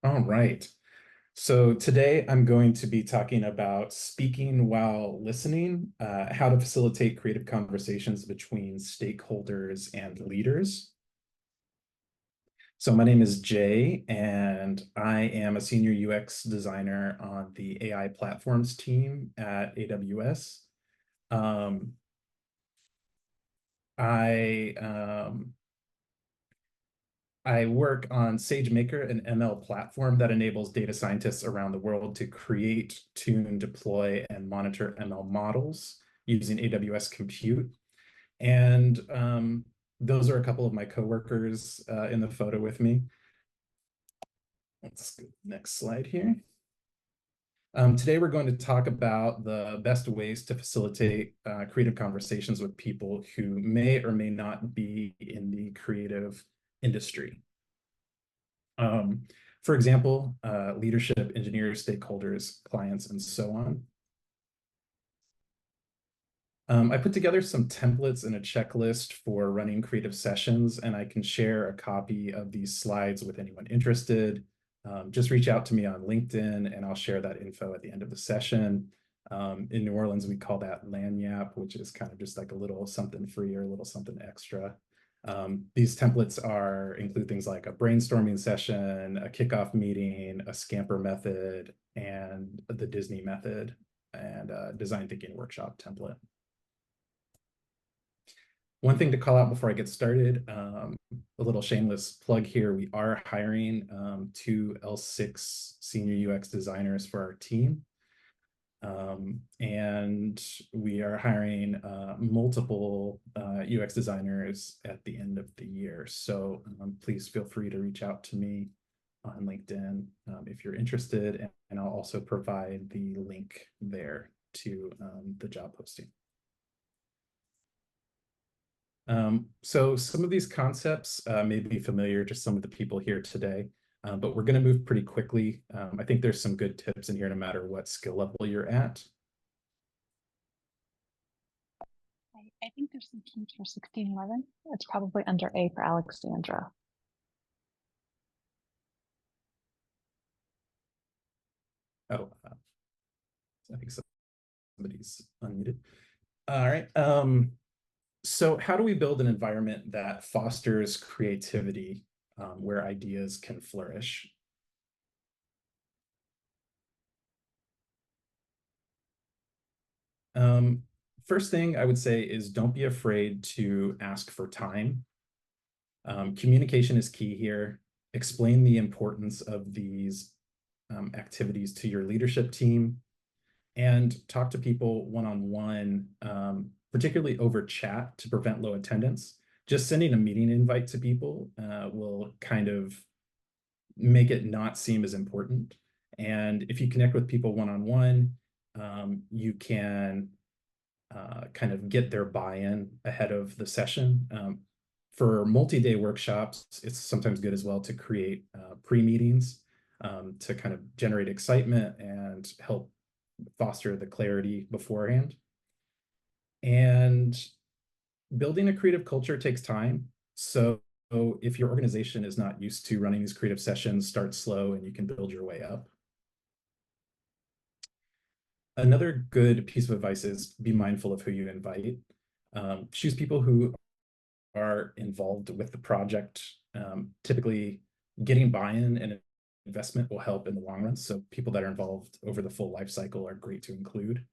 All right. So today I'm going to be talking about speaking while listening, how to facilitate creative conversations between stakeholders and leaders. So my name is Jay, and I am a senior UX designer on the AI platforms team at AWS. Um, I I work on SageMaker, an ML platform that enables data scientists around the world to create, tune, deploy, and monitor ML models using AWS Compute. And those are a couple of my coworkers in the photo with me. Let's go next slide here. Today, we're going to talk about the best ways to facilitate creative conversations with people who may or may not be in the creative industry. For example, leadership, engineers, stakeholders, clients, and so on. I put together some templates and a checklist for running creative sessions, and I can share a copy of these slides with anyone interested. Just reach out to me on LinkedIn, and I'll share that info at the end of the session. In New Orleans, we call that lagniappe, which is kind of just like a little something free or a little something extra. These templates include things like a brainstorming session, a kickoff meeting, a scamper method, and the Disney method, and a design thinking workshop template. One thing to call out before I get started, a little shameless plug here. We are hiring 2 L6 senior UX designers for our team. And we are hiring multiple UX designers at the end of the year. So please feel free to reach out to me on LinkedIn if you're interested. And I'll also provide the link there to the job posting. So some of these concepts may be familiar to some of the people here today, but we're going to move pretty quickly. I think there's some good tips in here no matter what skill level you're at. I think there's some keys for 1611. It's probably under A for Alexandra. Oh, I think somebody's unmuted. All right. So how do we build an environment that fosters creativity where ideas can flourish? First thing I would say is don't be afraid to ask for time. Communication is key here. Explain the importance of these activities to your leadership team and talk to people one-on-one, particularly over chat to prevent low attendance. Just sending a meeting invite to people will kind of make it not seem as important. And if you connect with people one-on-one, you can kind of get their buy-in ahead of the session. For multi-day workshops, it's sometimes good as well to create pre-meetings to kind of generate excitement and help foster the clarity beforehand. And building a creative culture takes time. So if your organization is not used to running these creative sessions, start slow and you can build your way up. Another good piece of advice is be mindful of who you invite. Choose people who are involved with the project. Typically, getting buy-in and investment will help in the long run. So people that are involved over the full life cycle are great to include,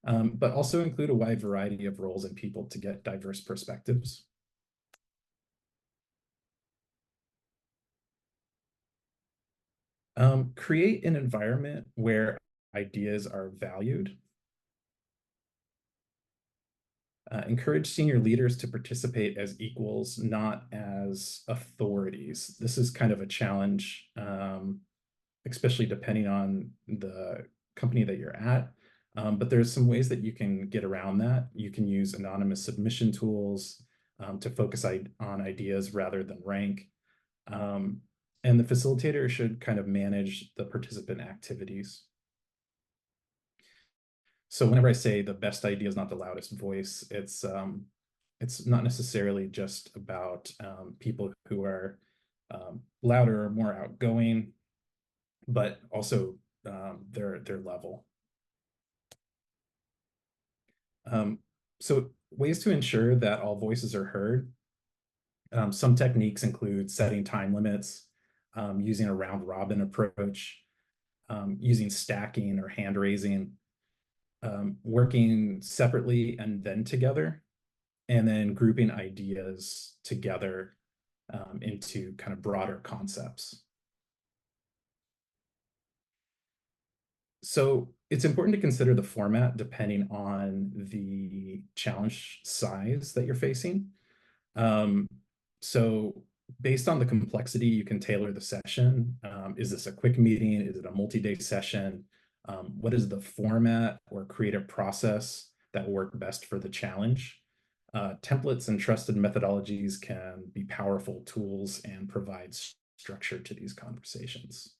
but also include a wide variety of roles and people to get diverse perspectives. Create an environment where ideas are valued. Encourage senior leaders to participate as equals, not as authorities. This is kind of a challenge, especially depending on the company that you're at. But there's some ways that you can get around that. You can use anonymous submission tools to focus on ideas rather than rank. And the facilitator should kind of manage the participant activities. So whenever I say the best idea is not the loudest voice, it's not necessarily just about people who are louder or more outgoing. but also their level. Um, so ways to ensure that all voices are heard. Some techniques include setting time limits, using a round robin approach, using stacking or hand raising, working separately and then together, and then grouping ideas together into kind of broader concepts. So it's important to consider the format depending on the challenge size that you're facing. Um, so based on the complexity, you can tailor the session. Is this a quick meeting? Is it a multi-day session? What is the format or creative process that will work best for the challenge? Templates and trusted methodologies can be powerful tools and provide structure to these conversations.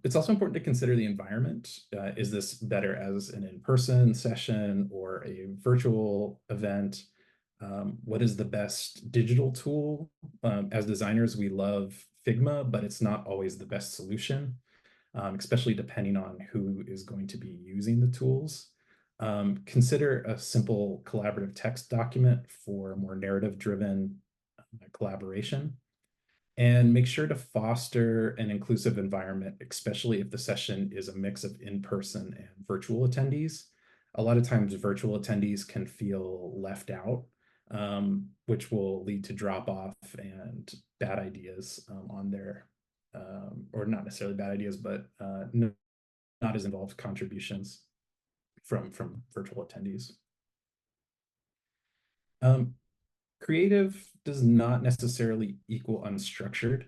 It's also important to consider the environment. Is this better as an in-person session or a virtual event? What is the best digital tool? As designers, we love Figma, but it's not always the best solution, especially depending on who is going to be using the tools. Consider a simple collaborative text document for more narrative-driven collaboration. And make sure to foster an inclusive environment, especially if the session is a mix of in-person and virtual attendees. A lot of times virtual attendees can feel left out, which will lead to drop off and bad ideas on their, or not necessarily bad ideas, but not as involved contributions from virtual attendees. Um, Creative does not necessarily equal unstructured.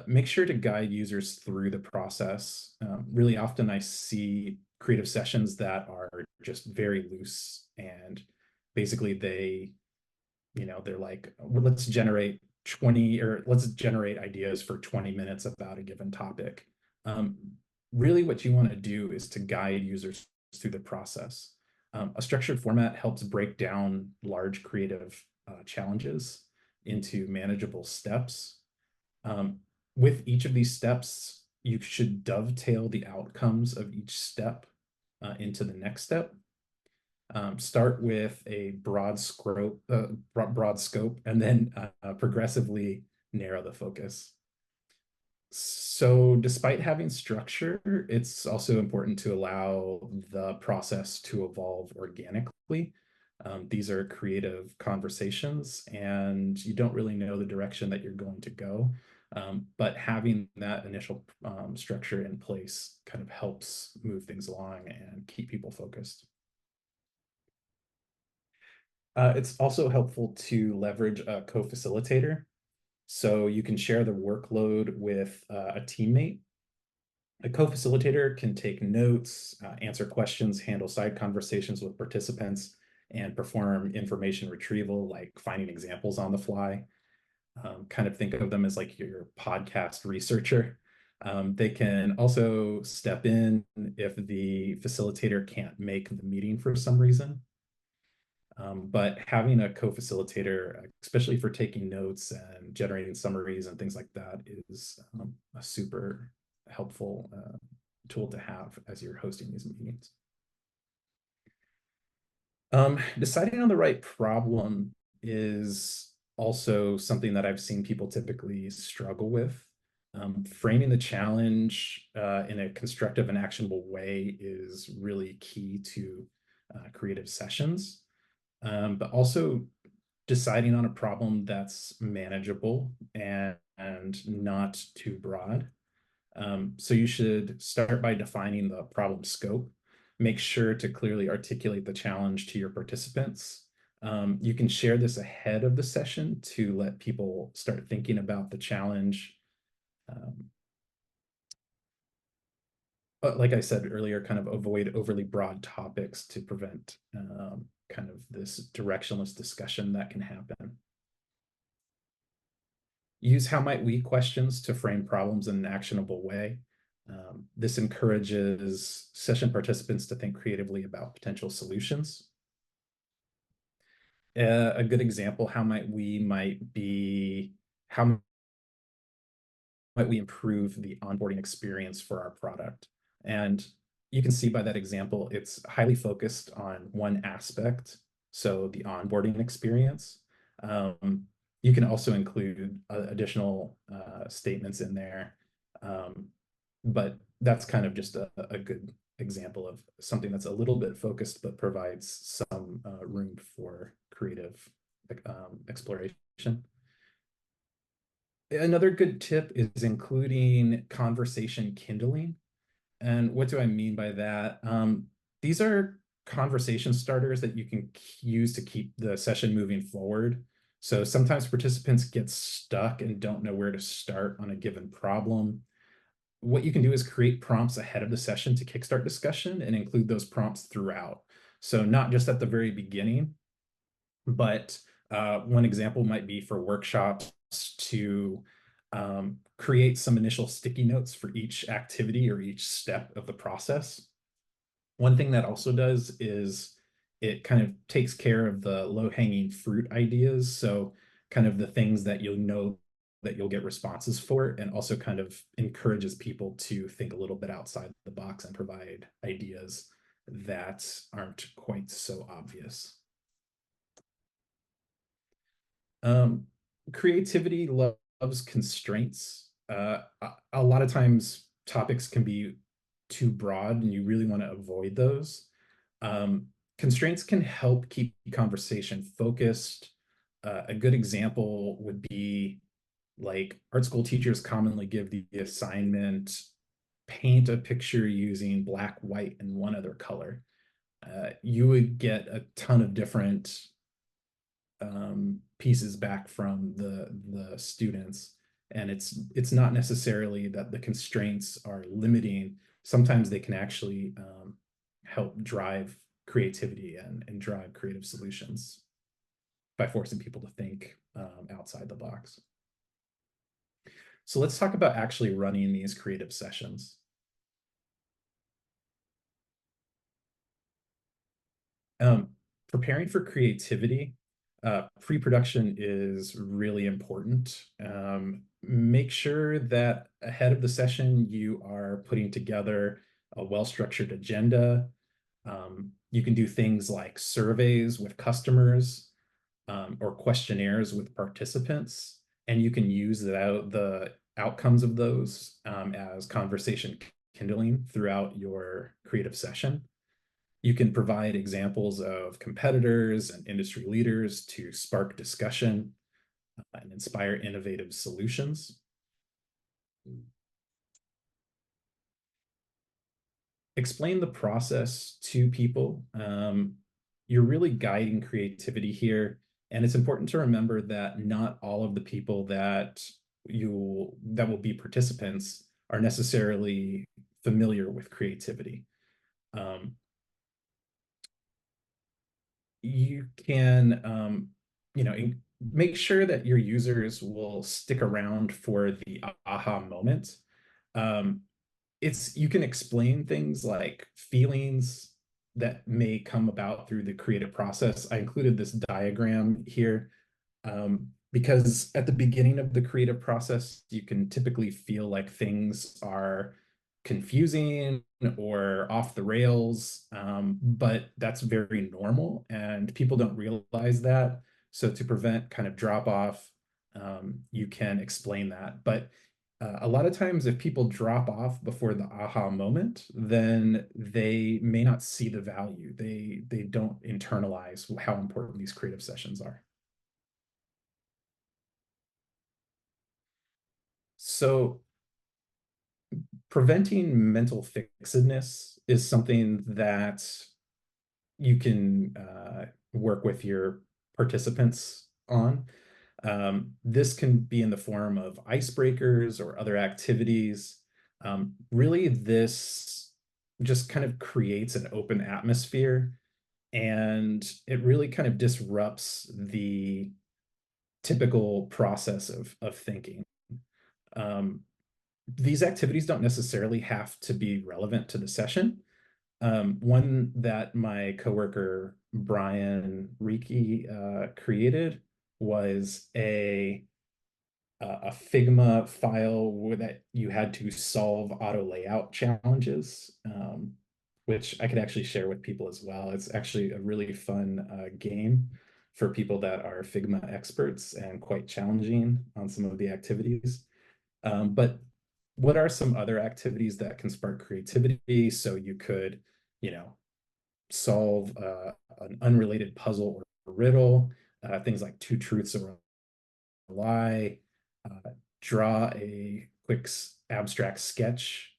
Make sure to guide users through the process. Really often I see creative sessions that are just very loose and basically they're like, well, let's generate 20 or let's generate ideas for 20 minutes about a given topic. Um, Really what you want to do is to guide users through the process. A structured format helps break down large creative challenges into manageable steps. um, with each of these steps, you should dovetail the outcomes of each step into the next step. Start with a broad scope, and then progressively narrow the focus. So despite having structure, it's also important to allow the process to evolve organically. These are creative conversations, and you don't really know the direction that you're going to go. But having that initial structure in place kind of helps move things along and keep people focused. It's also helpful to leverage a co-facilitator. So you can share the workload with a teammate. A co-facilitator can take notes, answer questions, handle side conversations with participants, and perform information retrieval, like finding examples on the fly. Kind of think of them as like your podcast researcher. They can also step in if the facilitator can't make the meeting for some reason. But having a co-facilitator, especially for taking notes and generating summaries and things like that, is a super helpful tool to have as you're hosting these meetings. Deciding on the right problem is also something that I've seen people typically struggle with. Framing the challenge in a constructive and actionable way is really key to creative sessions. But also deciding on a problem that's manageable and not too broad. So you should start by defining the problem scope. Make sure to clearly articulate the challenge to your participants. You can share this ahead of the session to let people start thinking about the challenge. But like I said earlier, kind of avoid overly broad topics to prevent kind of this directionless discussion that can happen. Use how might we questions to frame problems in an actionable way. This encourages session participants to think creatively about potential solutions. A good example, how might might we improve the onboarding experience for our product? And you can see by that example, it's highly focused on one aspect, so the onboarding experience. You can also include additional statements in there, but that's kind of just a good example of something that's a little bit focused but provides some room for creative exploration. Another good tip is including conversation kindling. And what do I mean by that? These are conversation starters that you can use to keep the session moving forward. So sometimes participants get stuck and don't know where to start on a given problem. What you can do is create prompts ahead of the session to kickstart discussion and include those prompts throughout. So not just at the very beginning, but one example might be for workshops to create some initial sticky notes for each activity or each step of the process. One thing that also does is it kind of takes care of the low-hanging fruit ideas. So kind of the things that you'll know that you'll get responses for, and also kind of encourages people to think a little bit outside the box and provide ideas that aren't quite so obvious. Um, Creativity loves constraints. A lot of times topics can be too broad and you really want to avoid those. Um, Constraints can help keep conversation focused. A good example would be like art school teachers commonly give the assignment, paint a picture using black, white, and one other color. You would get a ton of different pieces back from the students, and it's not necessarily that the constraints are limiting. Sometimes they can actually help drive creativity and drive creative solutions by forcing people to think outside the box. So let's talk about actually running these creative sessions. Preparing for creativity, pre-production is really important. Make sure that ahead of the session, you are putting together a well-structured agenda. You can do things like surveys with customers, or questionnaires with participants, and you can use the outcomes of those as conversation kindling throughout your creative session. You can provide examples of competitors and industry leaders to spark discussion and inspire innovative solutions. Explain the process to people. You're really guiding creativity here. And it's important to remember that not all of the people that will be participants are necessarily familiar with creativity. You can make sure that your users will stick around for the aha moment. Um, you can explain things like feelings that may come about through the creative process. I included this diagram here because at the beginning of the creative process, you can typically feel like things are confusing or off the rails, but that's very normal and people don't realize that. So to prevent kind of drop off, you can explain that. But a lot of times if people drop off before the aha moment, then they may not see the value. They don't internalize how important these creative sessions are. So preventing mental fixedness is something that you can work with your participants on. This can be in the form of icebreakers or other activities. Really, this just kind of creates an open atmosphere, and it really kind of disrupts the typical process of thinking. Um, these activities don't necessarily have to be relevant to the session. One that my coworker Brian Reiki created was a Figma file where that you had to solve auto layout challenges, which I could actually share with people as well. It's actually a really fun game for people that are Figma experts and quite challenging on some of the activities. But what are some other activities that can spark creativity? So you could, you know, solve an unrelated puzzle or riddle, things like two truths or a lie, draw a quick abstract sketch.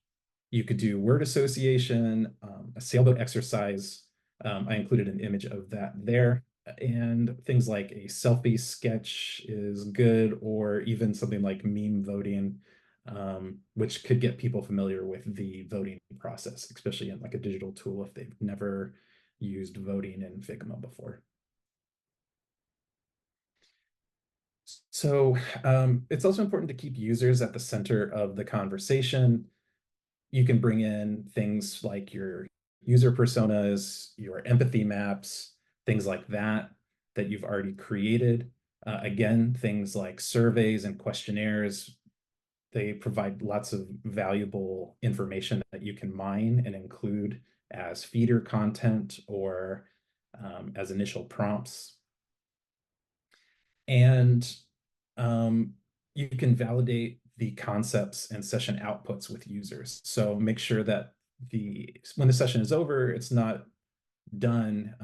You could do word association, a sailboat exercise. I included an image of that there. And things like a selfie sketch is good, or even something like meme voting, which could get people familiar with the voting process, especially in like a digital tool if they've never used voting in Figma before. So it's also important to keep users at the center of the conversation. You can bring in things like your user personas, your empathy maps, things like that that you've already created. Again, things like surveys and questionnaires, they provide lots of valuable information that you can mine and include as feeder content or as initial prompts. And um, you can validate the concepts and session outputs with users. So make sure that when the session is over, it's not done.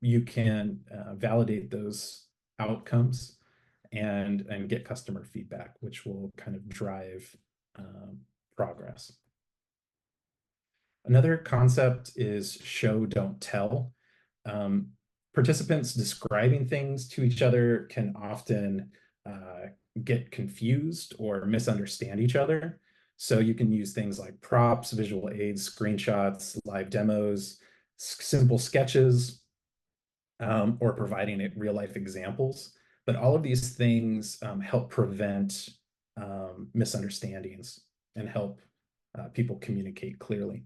You can validate those outcomes and get customer feedback, which will kind of drive progress. Another concept is show, don't tell. Um, Participants describing things to each other can often get confused or misunderstand each other. So you can use things like props, visual aids, screenshots, live demos, simple sketches, or providing it real life examples. But all of these things help prevent misunderstandings and help people communicate clearly.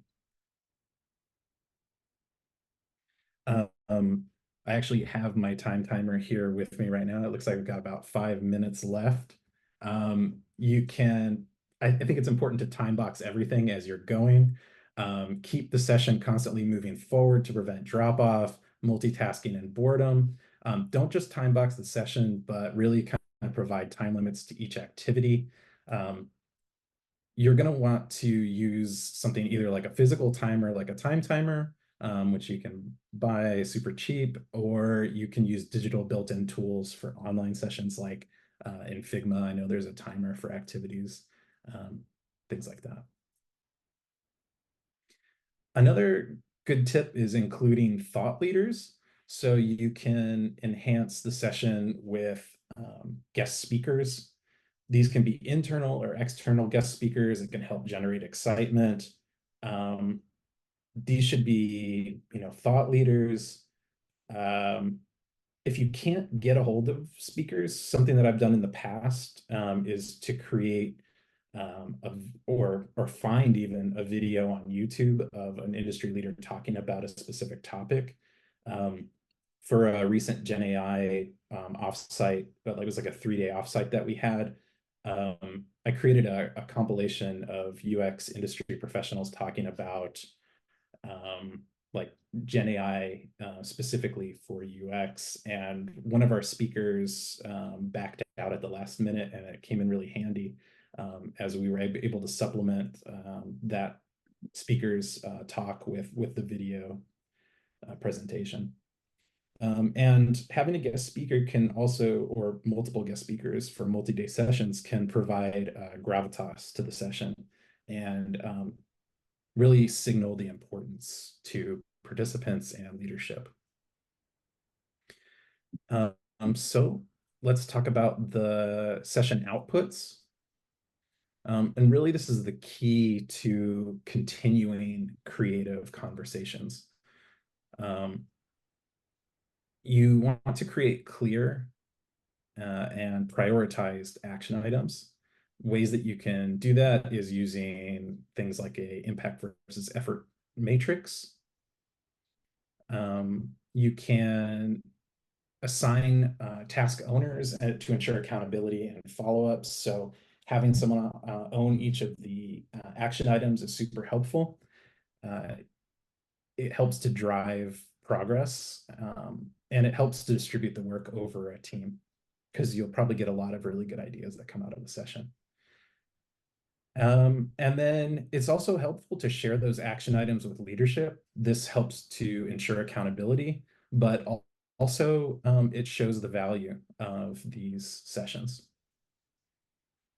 Um, I actually have my time timer here with me right now. It looks like we've got about 5 minutes left. You can, I think it's important to time box everything as you're going. Keep the session constantly moving forward to prevent drop off, multitasking, and boredom. Don't just time box the session, but really kind of provide time limits to each activity. You're going to want to use something either like a physical timer, like a time timer, which you can buy super cheap, or you can use digital built-in tools for online sessions like in Figma. I know there's a timer for activities, um, things like that. Another good tip is including thought leaders. So you can enhance the session with guest speakers. These can be internal or external guest speakers. It can help generate excitement. Um, these should be, thought leaders. Um, if you can't get a hold of speakers, something that I've done in the past is to create or find even a video on YouTube of an industry leader talking about a specific topic. Um, for a recent Gen AI offsite, but it was like a 3-day offsite that we had. I created a compilation of UX industry professionals talking about um, like Gen AI specifically for UX. And one of our speakers backed out at the last minute, and it came in really handy as we were able to supplement that speaker's talk with the video presentation. And having a guest speaker can also, or multiple guest speakers for multi-day sessions, can provide gravitas to the session and really signal the importance to participants and leadership. So let's talk about the session outputs. And really, this is the key to continuing creative conversations. You want to create clear and prioritized action items. Ways that you can do that is using things like a impact versus effort matrix. You can assign task owners to ensure accountability and follow-ups. So having someone own each of the action items is super helpful. It helps to drive progress, and it helps to distribute the work over a team because you'll probably get a lot of really good ideas that come out of the session. And then it's also helpful to share those action items with leadership. This helps to ensure accountability, but also it shows the value of these sessions.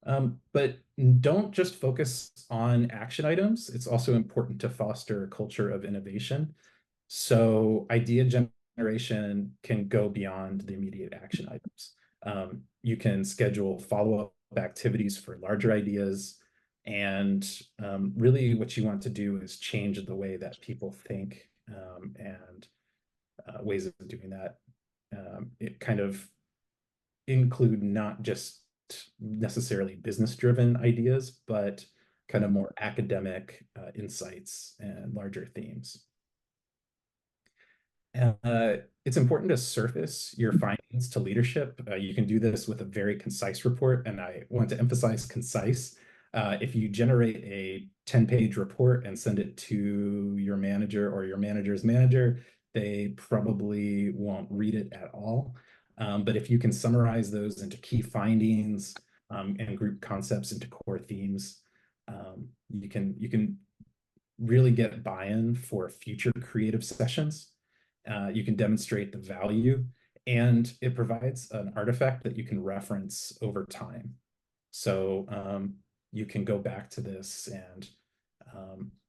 But don't just focus on action items. It's also important to foster a culture of innovation. So idea generation can go beyond the immediate action items. You can schedule follow-up activities for larger ideas. And really what you want to do is change the way that people think, and ways of doing that. It kind of include not just necessarily business-driven ideas, but kind of more academic insights and larger themes. It's important to surface your findings to leadership. You can do this with a very concise report, and I want to emphasize concise. If you generate a 10-page report and send it to your manager or your manager's manager, they probably won't read it at all. But if you can summarize those into key findings, and group concepts into core themes, you can really get buy-in for future creative sessions. You can demonstrate the value, and it provides an artifact that you can reference over time. So you can go back to this and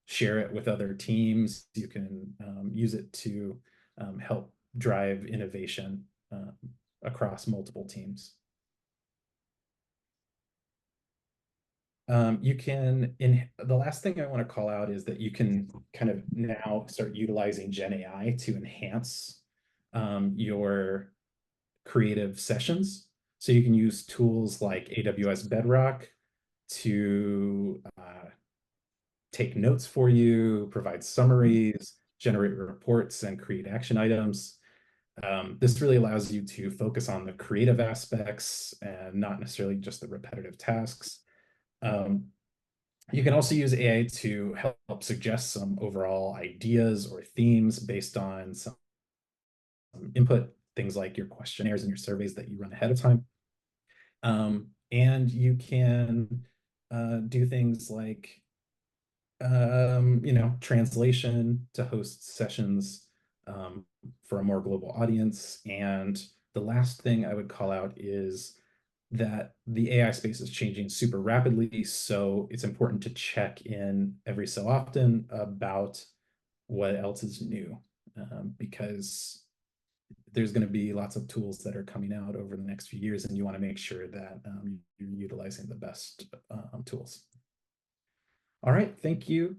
share it with other teams. You can use it to help drive innovation across multiple teams. You can, the last thing I want to call out is that you can kind of now start utilizing Gen AI to enhance your creative sessions. So you can use tools like AWS Bedrock to take notes for you, provide summaries, generate reports, and create action items. This really allows you to focus on the creative aspects and not necessarily just the repetitive tasks. You can also use AI to help suggest some overall ideas or themes based on some input, things like your questionnaires and your surveys that you run ahead of time. And you can do things like translation to host sessions for a more global audience. And the last thing I would call out is that the AI space is changing super rapidly, so it's important to check in every so often about what else is new, because there's going to be lots of tools that are coming out over the next few years, and you want to make sure that you're utilizing the best tools. All right, thank you.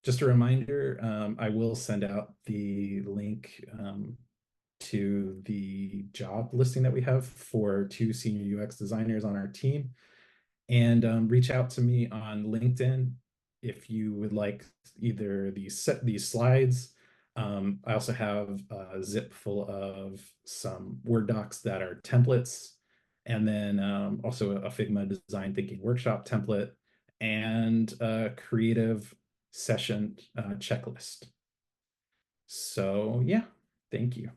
Just a reminder, I will send out the link to the job listing that we have for 2 senior UX designers on our team, and reach out to me on LinkedIn if you would like either these slides. I also have a zip full of some Word docs that are templates, and then also a Figma design thinking workshop template and a creative session checklist. So yeah, thank you.